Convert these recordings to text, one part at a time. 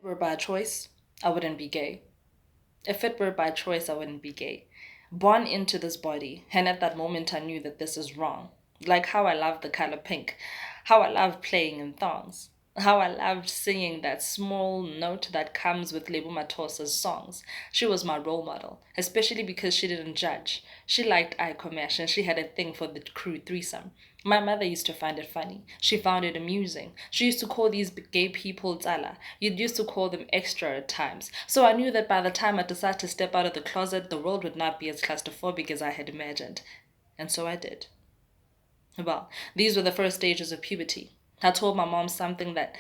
were by choice, I wouldn't be gay. If it were by choice, I wouldn't be gay. Born into this body, and at that moment I knew that this is wrong. Like how I love the color pink, how I love playing in thongs, how I loved singing that small note that comes with Lebu Matosa's songs. She was my role model, especially because she didn't judge. She liked iCommerce and she had a thing for the crew threesome. My mother used to find it funny. She found it amusing. She used to call these gay people Tsala. You'd used to call them extra at times. So I knew that by the time I decided to step out of the closet, the world would not be as claustrophobic as I had imagined. And so I did. Well, these were the first stages of puberty. I told my mom something that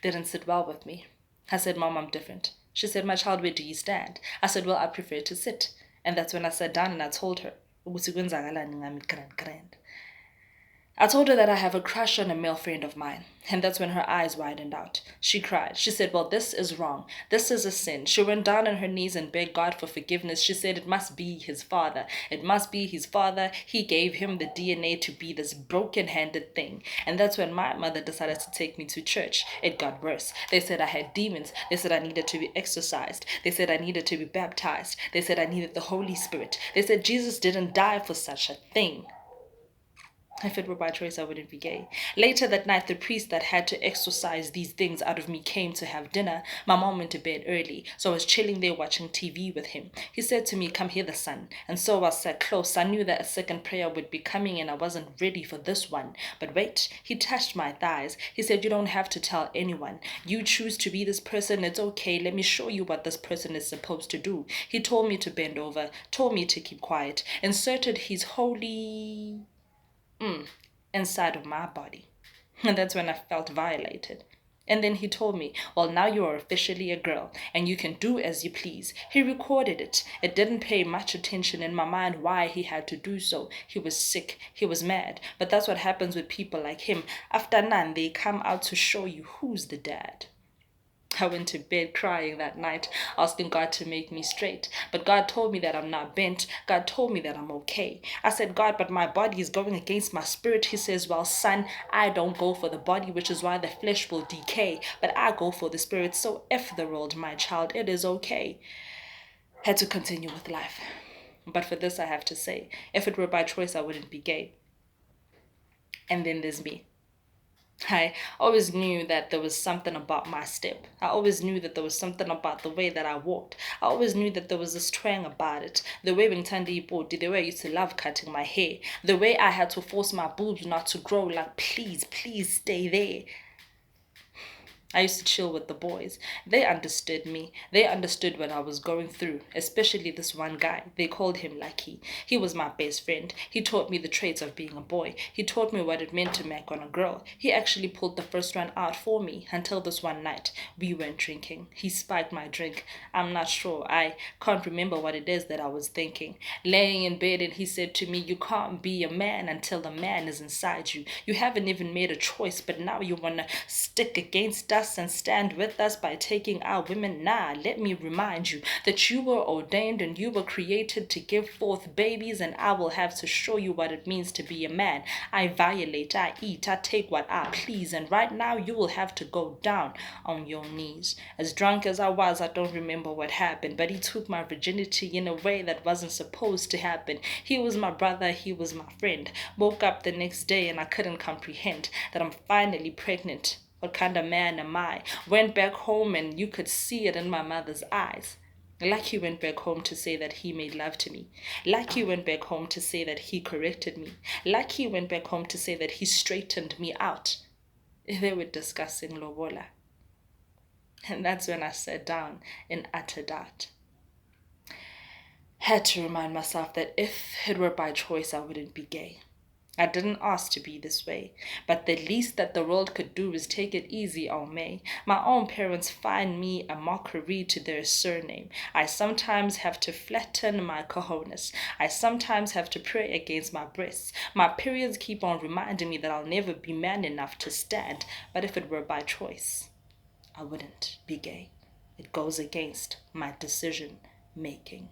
didn't sit well with me. I said, Mom, I'm different. She said, my child, where do you stand? I said, well, I prefer to sit. And that's when I sat down and I told her, "Ukuthi kwenzakalani ngami grand." I told her that I have a crush on a male friend of mine, and that's when her eyes widened out. She cried. She said, well, this is wrong. This is a sin. She went down on her knees and begged God for forgiveness. She said it must be his father. It must be his father. He gave him the DNA to be this broken-handed thing. And that's when my mother decided to take me to church. It got worse. They said I had demons. They said I needed to be exorcised. They said I needed to be baptized. They said I needed the Holy Spirit. They said Jesus didn't die for such a thing. If it were by choice, I wouldn't be gay. Later that night, the priest that had to exorcise these things out of me came to have dinner. My mom went to bed early, so I was chilling there watching TV with him. He said to me, come here, the son. And so I sat close. I knew that a second prayer would be coming and I wasn't ready for this one. But wait, he touched my thighs. He said, you don't have to tell anyone. You choose to be this person. It's okay. Let me show you what this person is supposed to do. He told me to bend over, told me to keep quiet, inserted his holy inside of my body. And that's when I felt violated. And then he told me, well, now you are officially a girl and you can do as you please. He recorded it. It didn't pay much attention in my mind why he had to do so. He was sick. He was mad. But that's what happens with people like him. After none, they come out to show you who's the dad. I went to bed crying that night, asking God to make me straight. But God told me that I'm not bent. God told me that I'm okay. I said, God, but my body is going against my spirit. He says, well, son, I don't go for the body, which is why the flesh will decay. But I go for the spirit. So F the world, my child, it is okay. Had to continue with life. But for this, I have to say, if it were by choice, I wouldn't be gay. And then there's me. I always knew that there was something about my step. I always knew that there was something about the way that I walked. I always knew that there was this twang about it. The way the way I used to love cutting my hair. The way I had to force my boobs not to grow, like, please, please stay there. I used to chill with the boys. They understood me. They understood what I was going through, especially this one guy. They called him Lucky. He was my best friend. He taught me the traits of being a boy. He taught me what it meant to mac on a girl. He actually pulled the first one out for me until this one night. We went drinking. He spiked my drink. I'm not sure. I can't remember what it is that I was thinking. Laying in bed and he said to me, you can't be a man until a man is inside you. You haven't even made a choice, but now you want to stick against us and stand with us by taking our women. Nah, let me remind you that you were ordained and you were created to give forth babies, and I will have to show you what it means to be a man. I violate, I eat, I take what I please, and right now you will have to go down on your knees. As drunk as I was, I don't remember what happened, but he took my virginity in a way that wasn't supposed to happen. He was my brother, he was my friend. Woke up the next day and I couldn't comprehend that I'm finally pregnant. What kind of man am I? Went back home and you could see it in my mother's eyes. Lucky went back home to say that he made love to me. Lucky went back home to say that he corrected me. Lucky went back home to say that he straightened me out. They were discussing lobola. And that's when I sat down in utter doubt. Had to remind myself that if it were by choice, I wouldn't be gay. I didn't ask to be this way, but the least that the world could do is take it easy on me. My own parents find me a mockery to their surname. I sometimes have to flatten my cojones. I sometimes have to pray against my breasts. My periods keep on reminding me that I'll never be man enough to stand, but if it were by choice, I wouldn't be gay. It goes against my decision making.